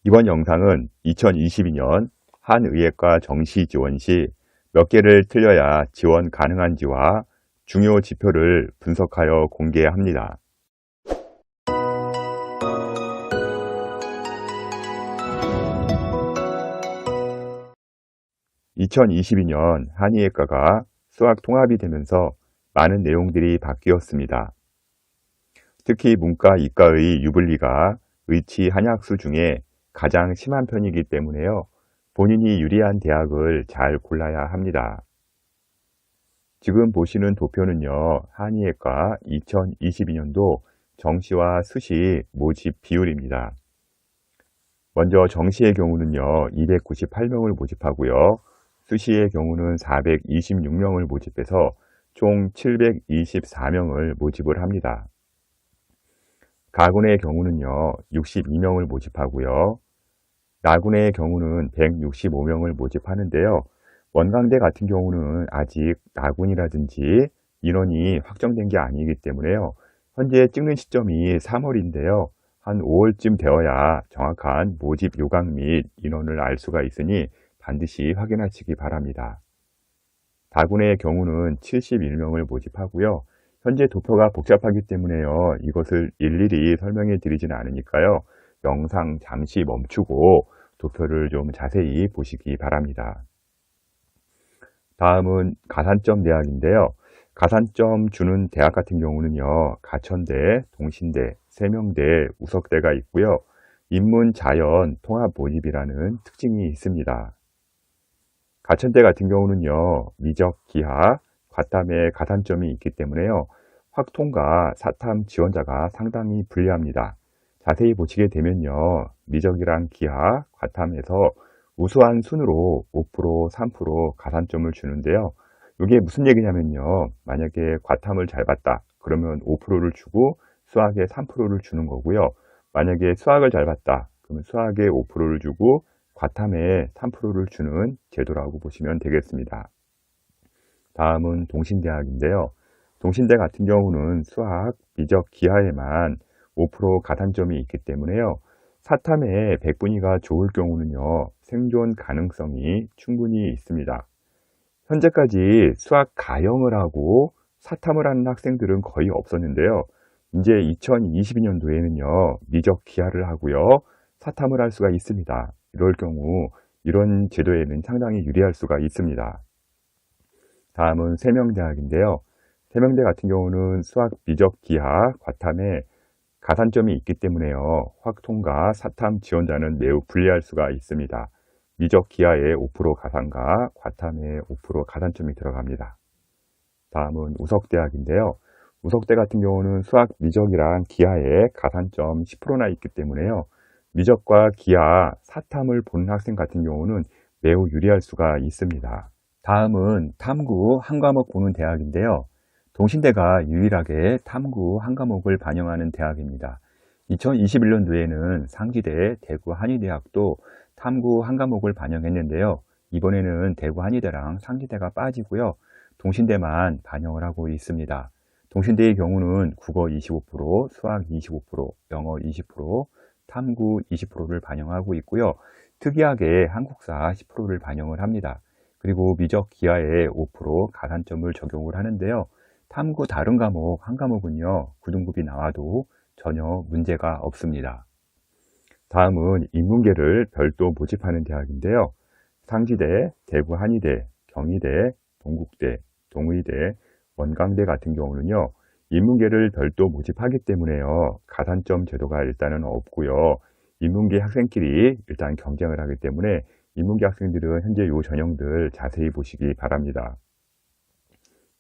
이번 영상은 2022년 한의예과 정시 지원 시 몇 개를 틀려야 지원 가능한지와 중요 지표를 분석하여 공개합니다. 2022년 한의예과가 수학 통합이 되면서 많은 내용들이 바뀌었습니다. 특히 문과, 이과의 유불리가 의치 한약수 중에 가장 심한 편이기 때문에요. 본인이 유리한 대학을 잘 골라야 합니다. 지금 보시는 도표는요, 한의예과 2022년도 정시와 수시 모집 비율입니다. 먼저 정시의 경우는요, 298명을 모집하고요. 수시의 경우는 426명을 모집해서 총 724명을 모집을 합니다. 가군의 경우는요, 62명을 모집하고요. 나군의 경우는 165명을 모집하는데요. 원광대 같은 경우는 아직 나군이라든지 인원이 확정된 게 아니기 때문에요. 현재 찍는 시점이 3월인데요. 한 5월쯤 되어야 정확한 모집 요강 및 인원을 알 수가 있으니 반드시 확인하시기 바랍니다. 다군의 경우는 71명을 모집하고요. 현재 도표가 복잡하기 때문에요. 이것을 일일이 설명해 드리지는 않으니까요. 영상 잠시 멈추고 도표를 좀 자세히 보시기 바랍니다. 다음은 가산점 대학인데요. 가산점 주는 대학 같은 경우는요. 가천대, 동신대, 세명대, 우석대가 있고요. 인문, 자연, 통합 모집이라는 특징이 있습니다. 가천대 같은 경우는요. 미적, 기하, 과탐에 가산점이 있기 때문에요. 확통과 사탐 지원자가 상당히 불리합니다. 자세히 보시게 되면요. 미적이랑 기하, 과탐에서 우수한 순으로 5%, 3% 가산점을 주는데요. 이게 무슨 얘기냐면요. 만약에 과탐을 잘 봤다. 그러면 5%를 주고 수학에 3%를 주는 거고요. 만약에 수학을 잘 봤다. 그러면 수학에 5%를 주고 과탐에 3%를 주는 제도라고 보시면 되겠습니다. 다음은 동신대학인데요. 동신대 같은 경우는 수학, 미적, 기하에만 5% 가산점이 있기 때문에요. 사탐에 백분위가 좋을 경우는요. 생존 가능성이 충분히 있습니다. 현재까지 수학 가형을 하고 사탐을 하는 학생들은 거의 없었는데요. 이제 2022년도에는요. 미적 기하를 하고요. 사탐을 할 수가 있습니다. 이럴 경우 이런 제도에는 상당히 유리할 수가 있습니다. 다음은 세명대학인데요. 세명대 같은 경우는 수학, 미적, 기하, 과탐에 가산점이 있기 때문에요. 확통과 사탐 지원자는 매우 불리할 수가 있습니다. 미적 기하에 5% 가산과 과탐에 5% 가산점이 들어갑니다. 다음은 우석대학인데요. 우석대 같은 경우는 수학, 미적이랑 기하에 가산점 10%나 있기 때문에요. 미적과 기하, 사탐을 보는 학생 같은 경우는 매우 유리할 수가 있습니다. 다음은 탐구 한 과목 보는 대학인데요. 동신대가 유일하게 탐구 한 과목을 반영하는 대학입니다. 2021년도에는 상지대, 대구 한의대학도 탐구 한 과목을 반영했는데요. 이번에는 대구 한의대랑 상지대가 빠지고요. 동신대만 반영을 하고 있습니다. 동신대의 경우는 국어 25%, 수학 25%, 영어 20%, 탐구 20%를 반영하고 있고요. 특이하게 한국사 10%를 반영을 합니다. 그리고 미적 기하에 5% 가산점을 적용을 하는데요. 탐구 다른 과목 한 과목은요. 9등급이 나와도 전혀 문제가 없습니다. 다음은 인문계를 별도 모집하는 대학인데요. 상지대, 대구 한의대, 경희대, 동국대, 동의대, 원광대 같은 경우는요. 인문계를 별도 모집하기 때문에요. 가산점 제도가 일단은 없고요. 인문계 학생끼리 일단 경쟁을 하기 때문에 인문계 학생들은 현재 요 전형들 자세히 보시기 바랍니다.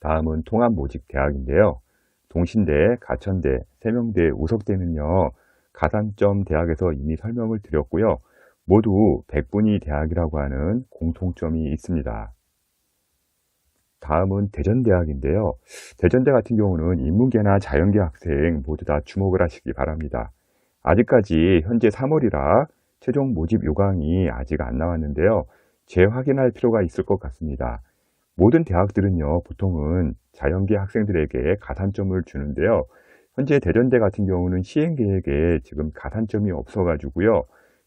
다음은 통합 모집 대학인데요. 동신대, 가천대, 세명대, 우석대는요. 가산점 대학에서 이미 설명을 드렸고요. 모두 백분위 대학이라고 하는 공통점이 있습니다. 다음은 대전대학인데요. 대전대 같은 경우는 인문계나 자연계 학생 모두 다 주목을 하시기 바랍니다. 아직까지 현재 3월이라 최종 모집 요강이 아직 안 나왔는데요. 재확인할 필요가 있을 것 같습니다. 모든 대학들은요, 보통은 자연계 학생들에게 가산점을 주는데요. 현재 대전대 같은 경우는 시행계획에 지금 가산점이 없어가지고요.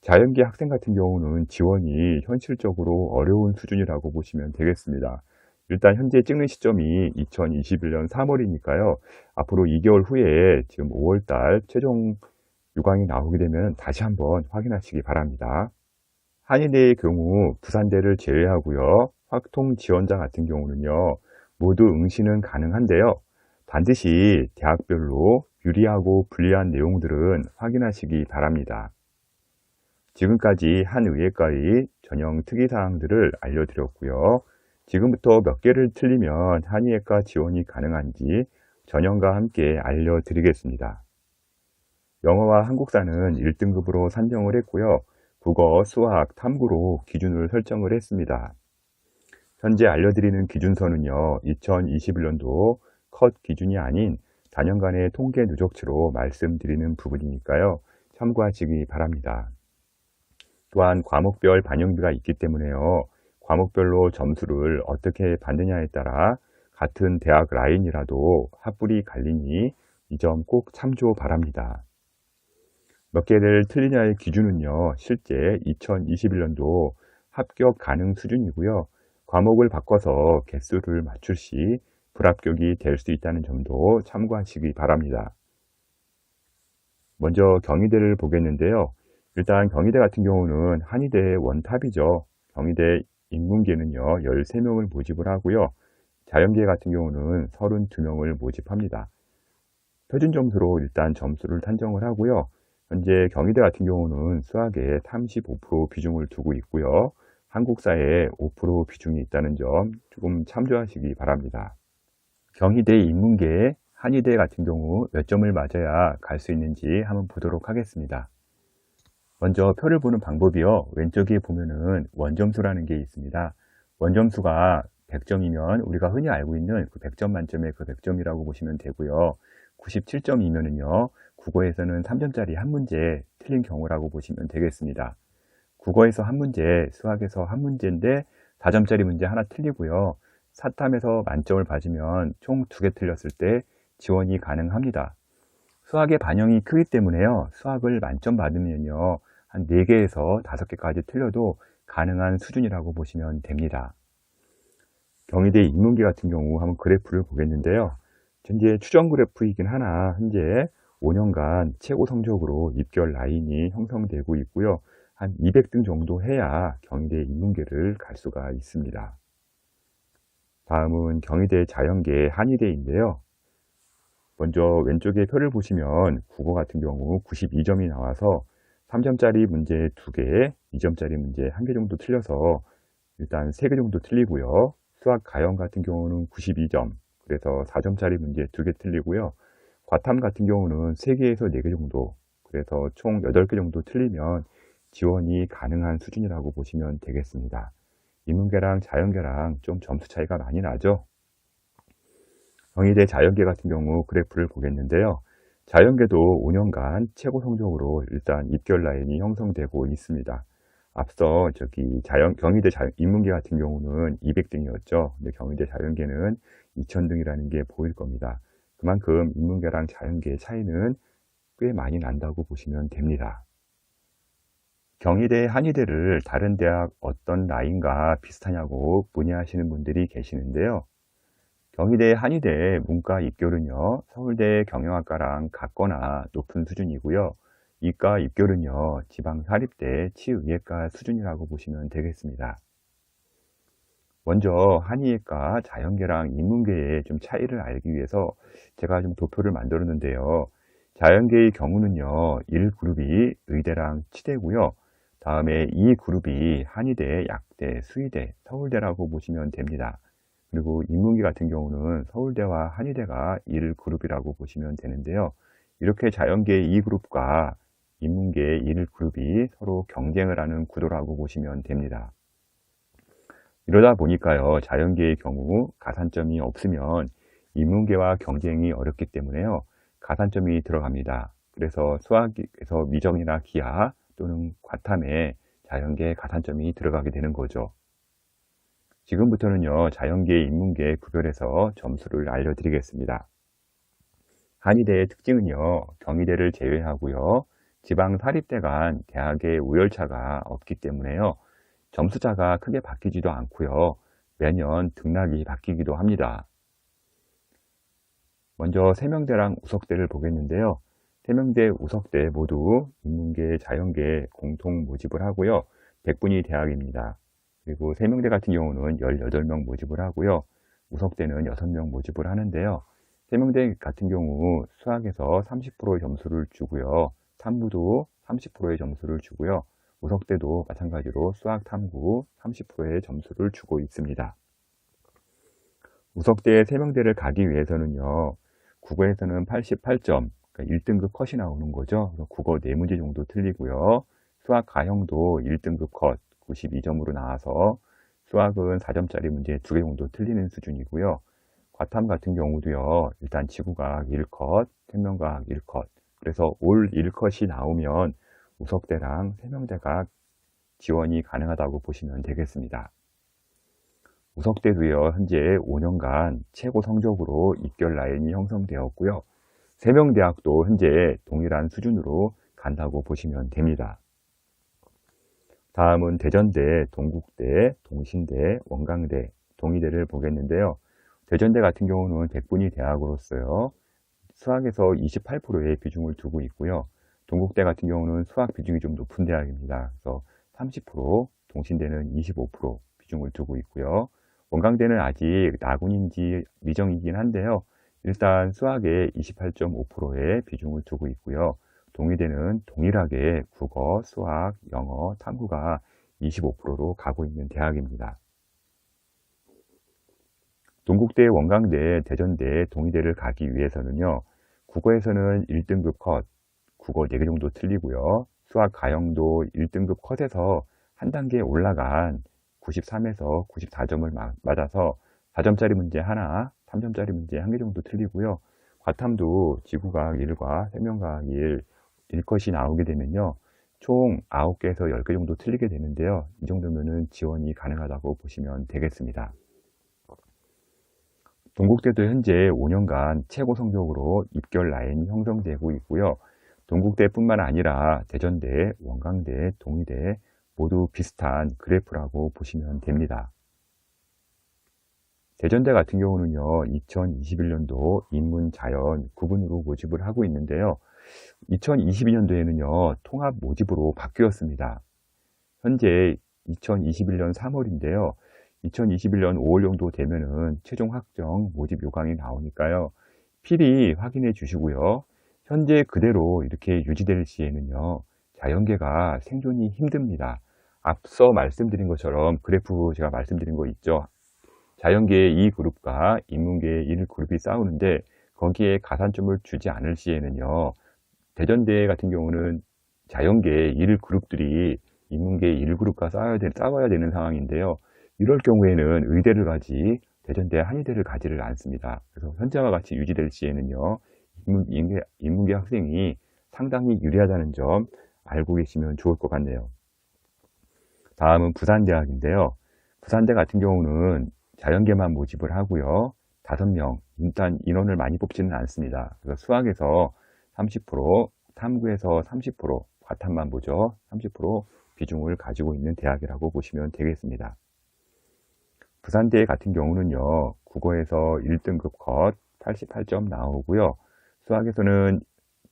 자연계 학생 같은 경우는 지원이 현실적으로 어려운 수준이라고 보시면 되겠습니다. 일단 현재 찍는 시점이 2021년 3월이니까요. 앞으로 2개월 후에 지금 5월 달 최종 유광이 나오게 되면 다시 한번 확인하시기 바랍니다. 한인대의 경우 부산대를 제외하고요. 확통 지원자 같은 경우는요. 모두 응시는 가능한데요. 반드시 대학별로 유리하고 불리한 내용들은 확인하시기 바랍니다. 지금까지 한 의예과의 전형 특이사항들을 알려드렸고요. 지금부터 몇 개를 틀리면 한의예과 지원이 가능한지 전형과 함께 알려드리겠습니다. 영어와 한국사는 1등급으로 산정을 했고요. 국어, 수학, 탐구로 기준을 설정을 했습니다. 현재 알려드리는 기준서는요. 2021년도 컷 기준이 아닌 단연간의 통계 누적치로 말씀드리는 부분이니까요. 참고하시기 바랍니다. 또한 과목별 반영비가 있기 때문에요. 과목별로 점수를 어떻게 받느냐에 따라 같은 대학 라인이라도 합불이 갈리니 이 점 꼭 참조 바랍니다. 몇 개를 틀리냐의 기준은요. 실제 2021년도 합격 가능 수준이고요. 과목을 바꿔서 개수를 맞출 시 불합격이 될 수 있다는 점도 참고하시기 바랍니다. 먼저 경희대를 보겠는데요. 일단 경희대 같은 경우는 한의대의 원탑이죠. 경희대 인문계는요 13명을 모집을 하고요. 자연계 같은 경우는 32명을 모집합니다. 표준 점수로 일단 점수를 산정을 하고요. 현재 경희대 같은 경우는 수학에 35% 비중을 두고 있고요. 한국사에 5% 비중이 있다는 점 조금 참조하시기 바랍니다. 경희대 인문계, 한의대 같은 경우 몇 점을 맞아야 갈 수 있는지 한번 보도록 하겠습니다. 먼저 표를 보는 방법이요. 왼쪽에 보면은 원점수라는 게 있습니다. 원점수가 100점이면 우리가 흔히 알고 있는 그 100점 만점의 그 100점이라고 보시면 되고요. 97점이면은요. 국어에서는 3점짜리 한 문제 틀린 경우라고 보시면 되겠습니다. 국어에서 한 문제, 수학에서 한 문제인데 4점짜리 문제 하나 틀리고요. 사탐에서 만점을 받으면 총 2개 틀렸을 때 지원이 가능합니다. 수학의 반영이 크기 때문에요. 수학을 만점 받으면요. 한 4개에서 5개까지 틀려도 가능한 수준이라고 보시면 됩니다. 경희대 인문계 같은 경우 한번 그래프를 보겠는데요. 현재 추정 그래프이긴 하나 현재 5년간 최고 성적으로 입결 라인이 형성되고 있고요. 한 200등 정도 해야 경희대 인문계를 갈 수가 있습니다. 다음은 경희대 자연계 한의대인데요. 먼저 왼쪽에 표를 보시면 국어 같은 경우 92점이 나와서 3점짜리 문제 2개, 2점짜리 문제 1개 정도 틀려서 일단 3개 정도 틀리고요. 수학 가형 같은 경우는 92점, 그래서 4점짜리 문제 2개 틀리고요. 과탐 같은 경우는 3개에서 4개 정도, 그래서 총 8개 정도 틀리면 지원이 가능한 수준이라고 보시면 되겠습니다. 인문계랑 자연계랑 좀 점수 차이가 많이 나죠. 경희대 자연계 같은 경우 그래프를 보겠는데요. 자연계도 5년간 최고 성적으로 일단 입결 라인이 형성되고 있습니다. 앞서 경희대 인문계 같은 경우는 200등이었죠. 근데 경희대 자연계는 2000등이라는 게 보일 겁니다. 그만큼 인문계랑 자연계의 차이는 꽤 많이 난다고 보시면 됩니다. 경희대, 한의대를 다른 대학 어떤 라인과 비슷하냐고 문의하시는 분들이 계시는데요. 경희대, 한의대 문과 입결은요, 서울대 경영학과랑 같거나 높은 수준이고요. 이과 입결은요, 지방 사립대 치의예과 수준이라고 보시면 되겠습니다. 먼저 한의예과, 자연계랑 인문계의 좀 차이를 알기 위해서 제가 좀 도표를 만들었는데요. 자연계의 경우는요, 1그룹이 의대랑 치대고요. 다음에 2그룹이 한의대, 약대, 수의대, 서울대라고 보시면 됩니다. 그리고 인문계 같은 경우는 서울대와 한의대가 1그룹이라고 보시면 되는데요. 이렇게 자연계 2그룹과 인문계 1그룹이 서로 경쟁을 하는 구도라고 보시면 됩니다. 이러다 보니까요. 자연계의 경우 가산점이 없으면 인문계와 경쟁이 어렵기 때문에요. 가산점이 들어갑니다. 그래서 수학에서 미정이나 기하 또는 과탐에 자연계 가산점이 들어가게 되는 거죠. 지금부터는요, 자연계, 인문계 구별해서 점수를 알려드리겠습니다. 한의대의 특징은요, 경희대를 제외하고요, 지방 사립대 간 대학의 우열차가 없기 때문에요. 점수차가 크게 바뀌지도 않고요. 매년 등락이 바뀌기도 합니다. 먼저 세명대랑 우석대를 보겠는데요. 세명대, 우석대 모두 인문계, 자연계 공통 모집을 하고요. 100분위 대학입니다. 그리고 세명대 같은 경우는 18명 모집을 하고요. 우석대는 6명 모집을 하는데요. 세명대 같은 경우 수학에서 30%의 점수를 주고요. 탐구도 30%의 점수를 주고요. 우석대도 마찬가지로 수학 탐구 30%의 점수를 주고 있습니다. 우석대 세명대를 가기 위해서는요. 국어에서는 88점, 그러니까 1등급 컷이 나오는 거죠. 국어 4문제 정도 틀리고요. 수학 가형도 1등급 컷 92점으로 나와서 수학은 4점짜리 문제 2개 정도 틀리는 수준이고요. 과탐 같은 경우도요. 일단 지구과학 1컷, 생명과학 1컷. 그래서 올 1컷이 나오면 우석대랑 세명대가 지원이 가능하다고 보시면 되겠습니다. 우석대도요, 현재 5년간 최고 성적으로 입결 라인이 형성되었고요. 세명대학도 현재 동일한 수준으로 간다고 보시면 됩니다. 다음은 대전대, 동국대, 동신대, 원광대, 동의대를 보겠는데요. 대전대 같은 경우는 100분위 대학으로서요. 수학에서 28%의 비중을 두고 있고요. 동국대 같은 경우는 수학 비중이 좀 높은 대학입니다. 그래서 30%, 동신대는 25% 비중을 두고 있고요. 원광대는 아직 나군인지 미정이긴 한데요. 일단 수학에 28.5%의 비중을 두고 있고요. 동의대는 동일하게 국어, 수학, 영어, 탐구가 25%로 가고 있는 대학입니다. 동국대, 원광대, 대전대, 동의대를 가기 위해서는요. 국어에서는 1등급 컷, 국어 4개 정도 틀리고요. 수학 가형도 1등급 컷에서 한 단계 올라간 93에서 94점을 맞아서 4점짜리 문제 하나, 3점짜리 문제 1개 정도 틀리고요. 과탐도 지구과학 1과 생명과학 1컷이 나오게 되면요. 총 9개에서 10개 정도 틀리게 되는데요. 이 정도면은 지원이 가능하다고 보시면 되겠습니다. 동국대도 현재 5년간 최고 성적으로 입결 라인이 형성되고 있고요. 동국대뿐만 아니라 대전대, 원광대, 동의대 모두 비슷한 그래프라고 보시면 됩니다. 대전대 같은 경우는요, 2021년도 인문, 자연 구분으로 모집을 하고 있는데요. 2022년도에는요, 통합 모집으로 바뀌었습니다. 현재 2021년 3월인데요. 2021년 5월 정도 되면은 최종 확정 모집 요강이 나오니까요. 필히 확인해 주시고요. 현재 그대로 이렇게 유지될 시에는요. 자연계가 생존이 힘듭니다. 앞서 말씀드린 것처럼 그래프 제가 말씀드린 거 있죠. 자연계의 2그룹과 인문계의 1그룹이 싸우는데 거기에 가산점을 주지 않을 시에는요. 대전대 같은 경우는 자연계의 1그룹들이 인문계의 1그룹과 싸워야 되는 상황인데요. 이럴 경우에는 의대를 가지 대전대 한의대를 가지를 않습니다. 그래서 현재와 같이 유지될 시에는요. 인문계 학생이 상당히 유리하다는 점 알고 계시면 좋을 것 같네요. 다음은 부산대학인데요. 부산대 같은 경우는 자연계만 모집을 하고요. 5명, 일단 인원을 많이 뽑지는 않습니다. 그래서 수학에서 30%, 탐구에서 30%, 과탐만 보죠. 30% 비중을 가지고 있는 대학이라고 보시면 되겠습니다. 부산대 같은 경우는요. 국어에서 1등급 컷 88점 나오고요. 수학에서는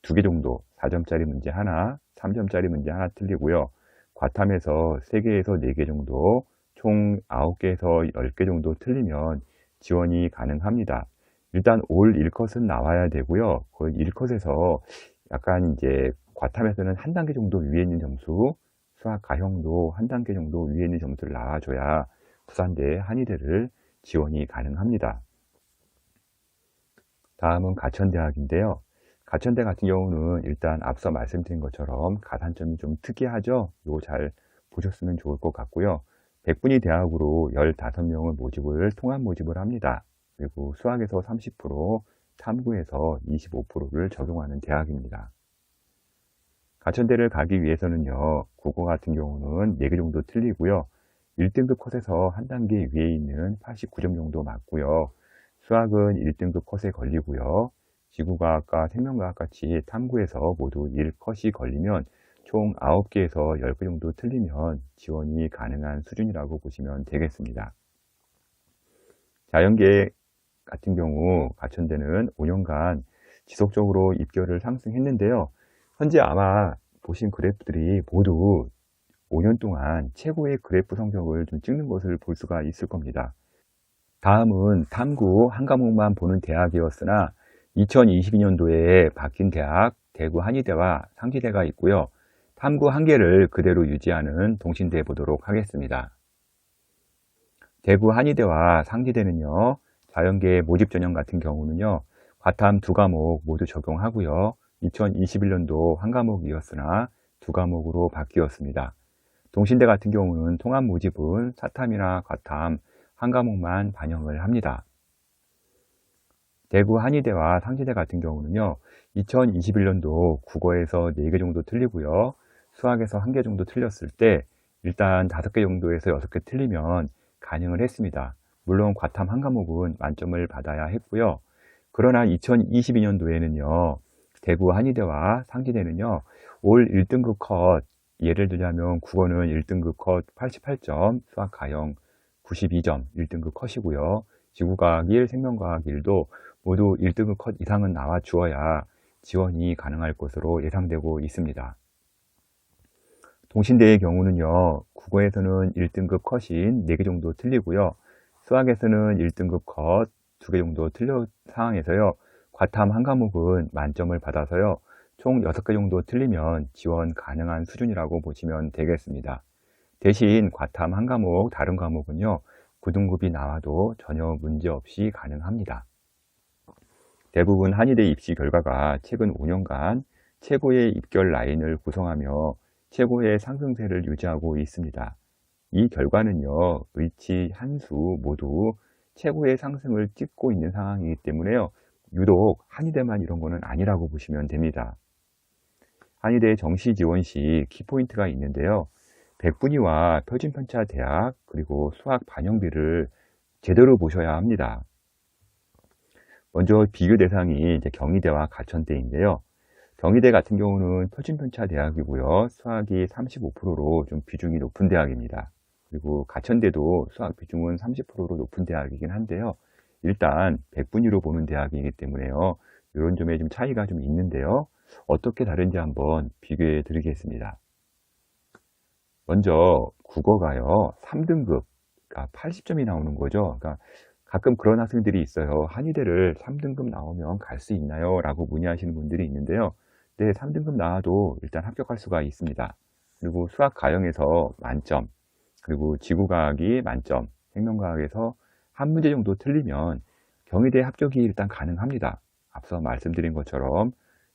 2개 정도 4점짜리 문제 하나, 3점짜리 문제 하나 틀리고요. 과탐에서 3개에서 4개 정도 총 9개에서 10개 정도 틀리면 지원이 가능합니다. 일단 올 1컷은 나와야 되고요. 그 1컷에서 약간 이제 과탐에서는 한 단계 정도 위에 있는 점수, 수학 가형도 한 단계 정도 위에 있는 점수를 나와줘야 부산대, 한의대를 지원이 가능합니다. 다음은 가천대학인데요. 가천대 같은 경우는 일단 앞서 말씀드린 것처럼 가산점이 좀 특이하죠. 이거 잘 보셨으면 좋을 것 같고요. 100분위 대학으로 15명을 통합 모집을 합니다. 그리고 수학에서 30%, 탐구에서 25%를 적용하는 대학입니다. 가천대를 가기 위해서는요, 국어 같은 경우는 4개 정도 틀리고요. 1등급 컷에서 한 단계 위에 있는 89점 정도 맞고요. 수학은 1등급 컷에 걸리고요. 지구과학과 생명과학 같이 탐구에서 모두 1컷이 걸리면 총 9개에서 10개 정도 틀리면 지원이 가능한 수준이라고 보시면 되겠습니다. 자연계 같은 경우 가천대는 5년간 지속적으로 입결을 상승했는데요. 현재 아마 보신 그래프들이 모두 5년 동안 최고의 그래프 성적을 좀 찍는 것을 볼 수가 있을 겁니다. 다음은 탐구 한 과목만 보는 대학이었으나 2022년도에 바뀐 대학 대구 한의대와 상지대가 있고요. 탐구 한 개를 그대로 유지하는 동신대 보도록 하겠습니다. 대구 한의대와 상지대는요, 자연계 모집 전형 같은 경우는요, 과탐 2과목 모두 적용하고요. 2021년도 한 과목이었으나 2과목으로 바뀌었습니다. 동신대 같은 경우는 통합 모집은 사탐이나 과탐 한 과목만 반영을 합니다. 대구 한의대와 상지대 같은 경우는요, 2021년도 국어에서 4개 정도 틀리고요. 수학에서 1개 정도 틀렸을 때 일단 5개 정도에서 6개 틀리면 가능을 했습니다. 물론 과탐 한 과목은 만점을 받아야 했고요. 그러나 2022년도에는요, 대구 한의대와 상지대는요, 올 1등급 컷, 예를 들자면 국어는 1등급 컷 88점, 수학 가형 92점 1등급 컷이고요. 지구과학 1, 생명과학 1도 모두 1등급 컷 이상은 나와 주어야 지원이 가능할 것으로 예상되고 있습니다. 동신대의 경우는요, 국어에서는 1등급 컷인 4개 정도 틀리고요. 수학에서는 1등급 컷 2개 정도 틀린 상황에서요, 과탐 한 과목은 만점을 받아서요, 총 6개 정도 틀리면 지원 가능한 수준이라고 보시면 되겠습니다. 대신 과탐 한 과목, 다른 과목은요, 9등급이 나와도 전혀 문제없이 가능합니다. 대부분 한의대 입시 결과가 최근 5년간 최고의 입결 라인을 구성하며 최고의 상승세를 유지하고 있습니다. 이 결과는요, 의치, 한수 모두 최고의 상승을 찍고 있는 상황이기 때문에요, 유독 한의대만 이런 거는 아니라고 보시면 됩니다. 한의대 정시 지원 시 키포인트가 있는데요. 백분위와 표준편차 대학 그리고 수학 반영비를 제대로 보셔야 합니다. 먼저 비교 대상이 이제 경희대와 가천대인데요. 경희대 같은 경우는 표준편차 대학이고요. 수학이 35%로 좀 비중이 높은 대학입니다. 그리고 가천대도 수학 비중은 30%로 높은 대학이긴 한데요. 일단 백분위로 보는 대학이기 때문에요. 이런 점에 좀 차이가 좀 있는데요. 어떻게 다른지 한번 비교해 드리겠습니다. 먼저 국어가요, 3등급, 그러니까 80점이 나오는 거죠. 그러니까 가끔 그런 학생들이 있어요. 한의대를 3등급 나오면 갈 수 있나요? 라고 문의하시는 분들이 있는데요. 네, 3등급 나와도 일단 합격할 수가 있습니다. 그리고 수학 가형에서 만점, 그리고 지구과학이 만점, 생명과학에서 한 문제 정도 틀리면 경희대 합격이 일단 가능합니다. 앞서 말씀드린 것처럼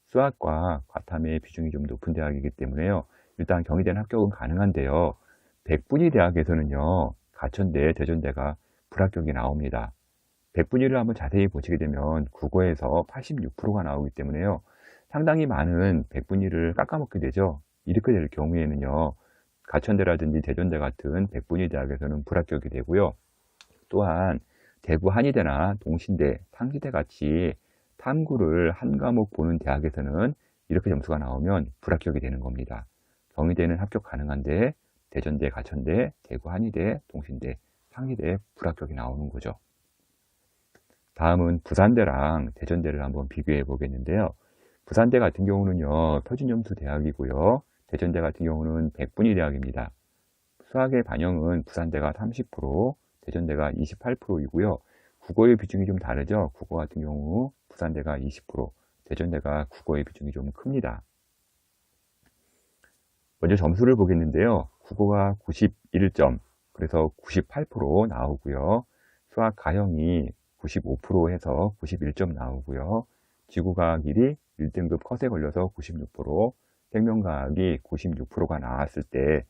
수학과 과탐의 비중이 좀 높은 대학이기 때문에요. 일단 경희대는 합격은 가능한데요. 백분위 대학에서는요, 가천대, 대전대가 불합격이 나옵니다. 백분위를 한번 자세히 보시게 되면 국어에서 86%가 나오기 때문에요. 상당히 많은 백분위를 깎아먹게 되죠. 이렇게 될 경우에는요, 가천대라든지 대전대 같은 백분위 대학에서는 불합격이 되고요. 또한 대구 한의대나 동신대, 상지대 같이 탐구를 한 과목 보는 대학에서는 이렇게 점수가 나오면 불합격이 되는 겁니다. 경희대는 합격 가능한데 대전대, 가천대, 대구 한의대, 동신대, 상지대 불합격이 나오는 거죠. 다음은 부산대랑 대전대를 한번 비교해 보겠는데요. 부산대 같은 경우는요, 표준점수 대학이고요. 대전대 같은 경우는 백분위 대학입니다. 수학의 반영은 부산대가 30%, 대전대가 28%이고요. 국어의 비중이 좀 다르죠. 국어 같은 경우 부산대가 20%, 대전대가 국어의 비중이 좀 큽니다. 먼저 점수를 보겠는데요. 국어가 91점, 그래서 98% 나오고요. 수학 가형이 95% 해서 91점 나오고요. 지구과학 1이 1등급 컷에 걸려서 96%, 생명과학이 96%가 나왔을 때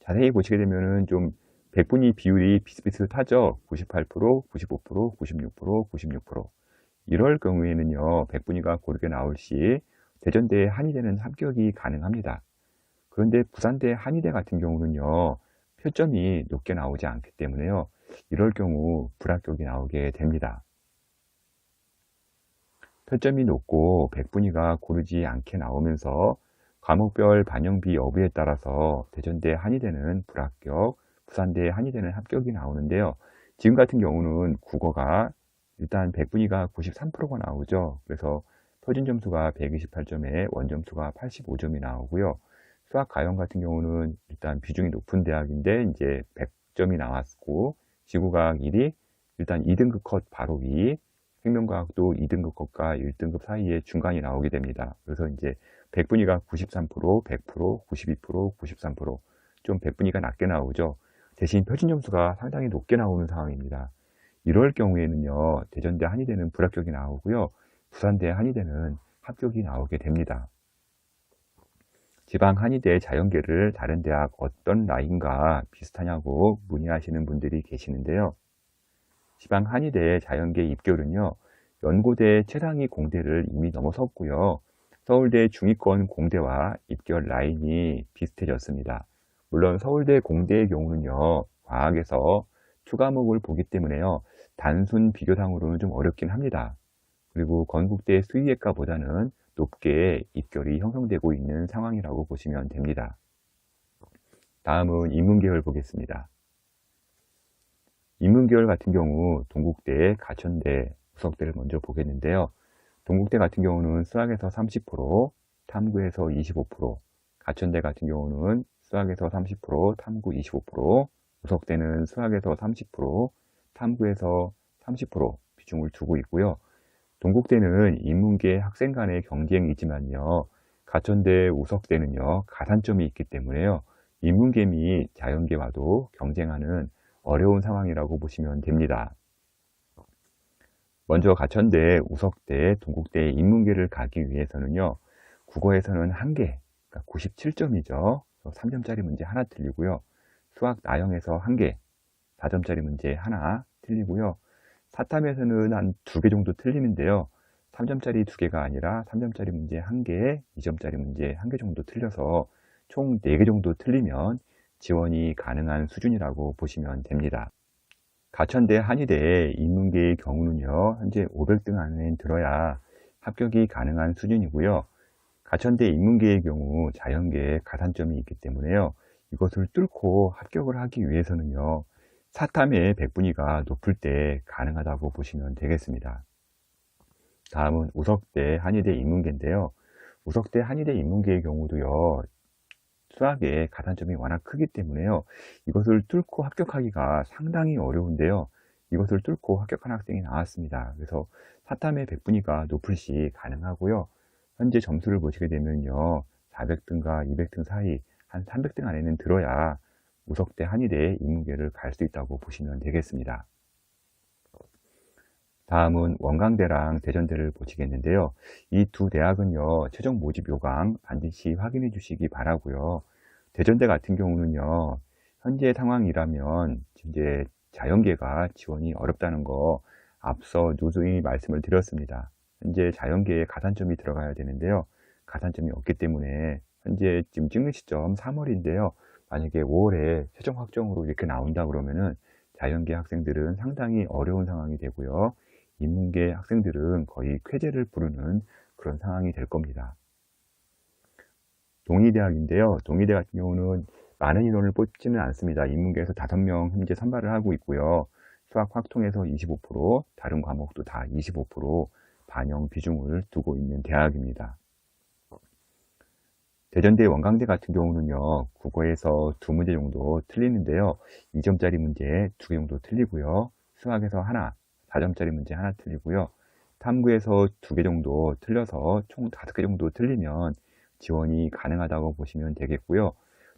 자세히 보시게 되면은 좀 백분위 비율이 비슷비슷하죠. 98%, 95%, 96%, 96%. 이럴 경우에는요, 백분위가 고르게 나올 시 대전대 한의대는 합격이 가능합니다. 그런데 부산대 한의대 같은 경우는요, 표점이 높게 나오지 않기 때문에요, 이럴 경우 불합격이 나오게 됩니다. 표점이 높고 백분위가 고르지 않게 나오면서 과목별 반영비 여부에 따라서 대전대 한의대는 불합격, 부산대 한의대는 합격이 나오는데요. 지금 같은 경우는 국어가 일단 백분위가 93%가 나오죠. 그래서 표준 점수가 128점에 원점수가 85점이 나오고요. 수학 가형 같은 경우는 일단 비중이 높은 대학인데 이제 100점이 나왔고, 지구과학 1이 일단 2등급 컷 바로 위, 생명과학도 2등급 컷과 1등급 사이에 중간이 나오게 됩니다. 그래서 이제 백분위가 93%, 100%, 92%, 93%좀 백분위가 낮게 나오죠. 대신 표준 점수가 상당히 높게 나오는 상황입니다. 이럴 경우에는요, 대전대 한의대는 불합격이 나오고요, 부산대 한의대는 합격이 나오게 됩니다. 지방 한의대 자연계를 다른 대학 어떤 라인과 비슷하냐고 문의하시는 분들이 계시는데요. 지방 한의대 자연계 입결은요, 연고대 최상위 공대를 이미 넘어섰고요. 서울대 중위권 공대와 입결 라인이 비슷해졌습니다. 물론 서울대 공대의 경우는요, 과학에서 추가목을 보기 때문에요, 단순 비교상으로는 좀 어렵긴 합니다. 그리고 건국대 수의학과보다는 높게 입결이 형성되고 있는 상황이라고 보시면 됩니다. 다음은 인문계열 보겠습니다. 인문계열 같은 경우 동국대, 가천대, 우석대를 먼저 보겠는데요. 동국대 같은 경우는 수학에서 30%, 탐구에서 25%, 가천대 같은 경우는 수학에서 30%, 탐구 25%, 우석대는 수학에서 30%, 탐구에서 30% 비중을 두고 있고요. 동국대는 인문계 학생 간의 경쟁이지만요, 가천대, 우석대는요, 가산점이 있기 때문에요, 인문계 및 자연계와도 경쟁하는 어려운 상황이라고 보시면 됩니다. 먼저 가천대, 우석대, 동국대 인문계를 가기 위해서는요, 국어에서는 한계, 그러니까 97점이죠. 3점짜리 문제 하나 틀리고요. 수학 나형에서 한계, 4점짜리 문제 하나 틀리고요. 사탐에서는 한 2개 정도 틀리는데요. 3점짜리 2개가 아니라 3점짜리 문제 1개, 2점짜리 문제 1개 정도 틀려서 총 4개 정도 틀리면 지원이 가능한 수준이라고 보시면 됩니다. 가천대, 한의대 인문계의 경우는요, 현재 500등 안에 들어야 합격이 가능한 수준이고요. 가천대 인문계의 경우 자연계에 가산점이 있기 때문에요, 이것을 뚫고 합격을 하기 위해서는요, 사탐의 백분위가 높을 때 가능하다고 보시면 되겠습니다. 다음은 우석대, 한의대 인문계인데요. 우석대, 한의대 인문계의 경우도요, 수학의 가산점이 워낙 크기 때문에요, 이것을 뚫고 합격하기가 상당히 어려운데요, 이것을 뚫고 합격한 학생이 나왔습니다. 그래서 사탐의 백분위가 높을 시 가능하고요. 현재 점수를 보시게 되면요, 400등과 200등 사이 한 300등 안에는 들어야 우석대, 한의대 인문계를 갈 수 있다고 보시면 되겠습니다. 다음은 원광대랑 대전대를 보시겠는데요. 이 두 대학은요, 최종 모집 요강 반드시 확인해 주시기 바라고요. 대전대 같은 경우는요, 현재 상황이라면 이제 자연계가 지원이 어렵다는 거 앞서 누수히 말씀을 드렸습니다. 현재 자연계에 가산점이 들어가야 되는데요, 가산점이 없기 때문에 현재 지금 찍는 시점 3월인데요, 만약에 5월에 최종 확정으로 이렇게 나온다 그러면은 자연계 학생들은 상당히 어려운 상황이 되고요, 인문계 학생들은 거의 쾌재를 부르는 그런 상황이 될 겁니다. 동의대학인데요, 동의대 같은 경우는 많은 인원을 뽑지는 않습니다. 인문계에서 5명 현재 선발을 하고 있고요, 수학 확통에서 25%, 다른 과목도 다 25% 반영 비중을 두고 있는 대학입니다. 대전대, 원광대 같은 경우는요, 국어에서 2문제 정도 틀리는데요, 2점짜리 문제 2개 정도 틀리고요, 수학에서 하나, 4점짜리 문제 하나 틀리고요, 탐구에서 2개 정도 틀려서 총 5개 정도 틀리면 지원이 가능하다고 보시면 되겠고요.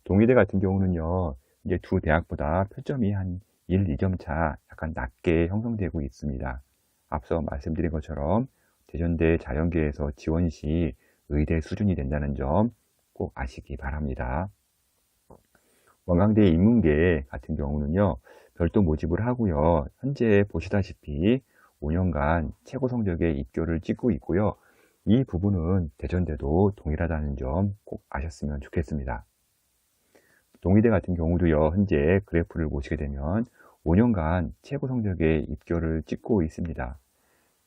동의대 같은 경우는요, 이제 두 대학보다 표점이 한 1, 2점 차 약간 낮게 형성되고 있습니다. 앞서 말씀드린 것처럼 대전대 자연계에서 지원 시 의대 수준이 된다는 점 꼭 아시기 바랍니다. 원광대 인문계 같은 경우는요, 별도 모집을 하고요, 현재 보시다시피 5년간 최고 성적의 입결을 찍고 있고요, 이 부분은 대전대도 동일하다는 점 꼭 아셨으면 좋겠습니다. 동의대 같은 경우도요, 현재 그래프를 보시게 되면 5년간 최고 성적의 입결을 찍고 있습니다.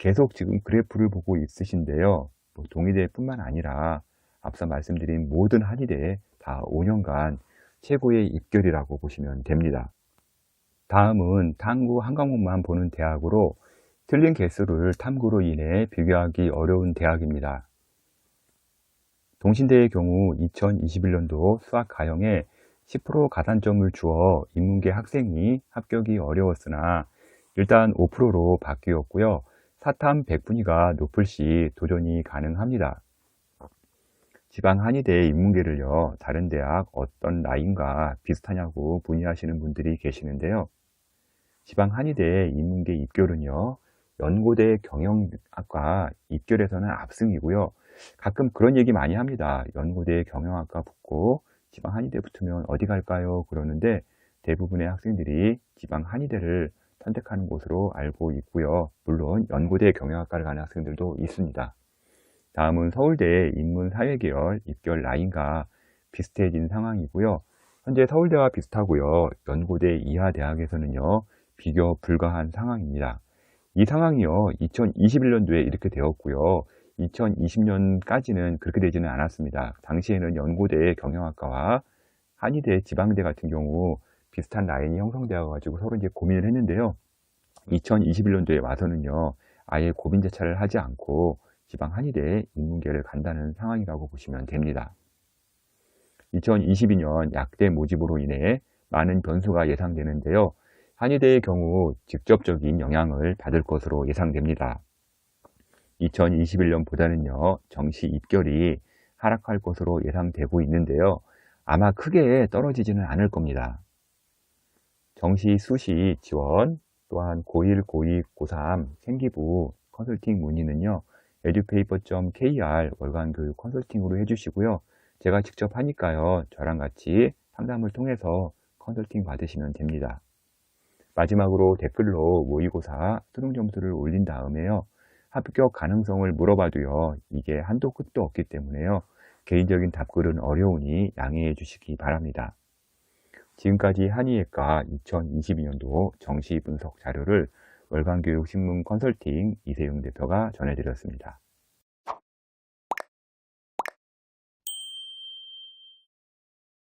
계속 지금 그래프를 보고 있으신데요. 뭐 동의대뿐만 아니라 앞서 말씀드린 모든 한의대 다 5년간 최고의 입결이라고 보시면 됩니다. 다음은 탐구 한 과목만 보는 대학으로 틀린 개수를 탐구로 인해 비교하기 어려운 대학입니다. 동신대의 경우 2021년도 수학 가형에 10% 가산점을 주어 인문계 학생이 합격이 어려웠으나 일단 5%로 바뀌었고요. 사탐 100분위가 높을 시 도전이 가능합니다. 지방 한의대 인문계를요, 다른 대학 어떤 라인과 비슷하냐고 문의하시는 분들이 계시는데요. 지방 한의대 인문계 입결은요, 연고대 경영학과 입결에서는 압승이고요. 가끔 그런 얘기 많이 합니다. 연고대 경영학과 붙고 지방 한의대 붙으면 어디 갈까요? 그러는데 대부분의 학생들이 지방 한의대를 선택하는 것으로 알고 있고요. 물론 연고대 경영학과를 가는 학생들도 있습니다. 다음은 서울대 인문사회계열 입결 라인과 비슷해진 상황이고요. 현재 서울대와 비슷하고요. 연고대 이하 대학에서는요, 비교 불가한 상황입니다. 이 상황이요, 2021년도에 이렇게 되었고요. 2020년까지는 그렇게 되지는 않았습니다. 당시에는 연고대 경영학과와 한의대 지방대 같은 경우 비슷한 라인이 형성되어 가지고 서로 이제 고민을 했는데요. 2021년도에 와서는요, 아예 고민 제차를 하지 않고 지방 한의대 인문계를 간다는 상황이라고 보시면 됩니다. 2022년 약대 모집으로 인해 많은 변수가 예상되는데요. 한의대의 경우 직접적인 영향을 받을 것으로 예상됩니다. 2021년보다는요, 정시 입결이 하락할 것으로 예상되고 있는데요. 아마 크게 떨어지지는 않을 겁니다. 정시 수시 지원, 또한 고1, 고2, 고3 생기부 컨설팅 문의는요, edupaper.kr 월간 교육 컨설팅으로 해주시고요. 제가 직접 하니까요, 저랑 같이 상담을 통해서 컨설팅 받으시면 됩니다. 마지막으로 댓글로 모의고사 수능 점수를 올린 다음에요, 합격 가능성을 물어봐도요, 이게 한도 끝도 없기 때문에요, 개인적인 답글은 어려우니 양해해 주시기 바랍니다. 지금까지 한의예과 2022년도 정시 분석 자료를 월간교육신문 컨설팅 이세용 대표가 전해드렸습니다.